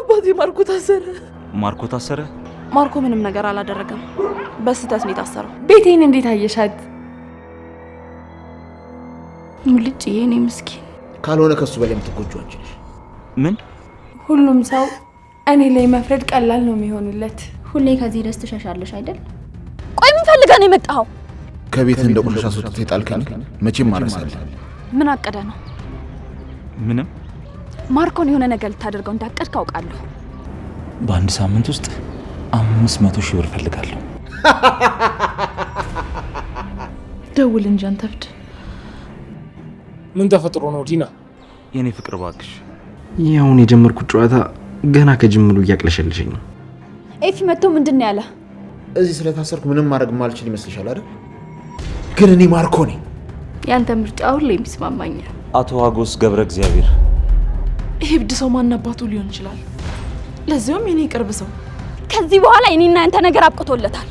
አባቴ ማርኮ ታሰረ። ማርኮ ታሰረ? ማርኮ ምንም ነገር አላደረገም። በስተት ነው የታሰረው። ቤቴን እንዴት አየሻት? ሙልጭ የኔ ምስኪን። ካልሆነ ከሱ በላይ የምትጎጂው አንቺ ነሽ። ምን? ሁሉም ሰው እኔ ላይ መፍረድ ቀላል ነው የሚሆንለት። ሁሌ ከዚህ ደስ ትሸሻለሽ አይደል? ቆይ ምን ፈልጋ ነው የመጣኸው? ከቤት እንደ ቆሻሻ ሱት የጣልከኝ መቼም ማረሳለህ። ምን አቀደ ነው? ምንም። ማርኮን የሆነ ነገር ልታደርገው እንዳቀድክ አውቃለሁ። በአንድ ሳምንት ውስጥ 500 ሺህ ብር ፈልጋለሁ። ደውል እንጂ አንተ እብድ። ምን ተፈጥሮ ነው ዲና? የኔ ፍቅር ባክሽ። ያውን የጀመርኩት ጨዋታ ገና ከጅምሩ እያቅለሸልሸኝ ነው። ኤፊ መጥቶ ምንድነው ያለ? እዚህ ስለታሰርኩ ምንም ማድረግ ማልችል ይመስልሻል አይደል? ግን እኔ ማርኮ ነኝ። ያንተ ምርጫ ሁሉ የሚስማማኛል። አቶ አጎስ ገብረ እግዚአብሔር። ይሄ እብድ ሰው ማን አባቱ ሊሆን ይችላል? ለዚያውም የኔ ቅርብ ሰው። ከዚህ በኋላ የኔና ያንተ ነገር አብቅቶለታል።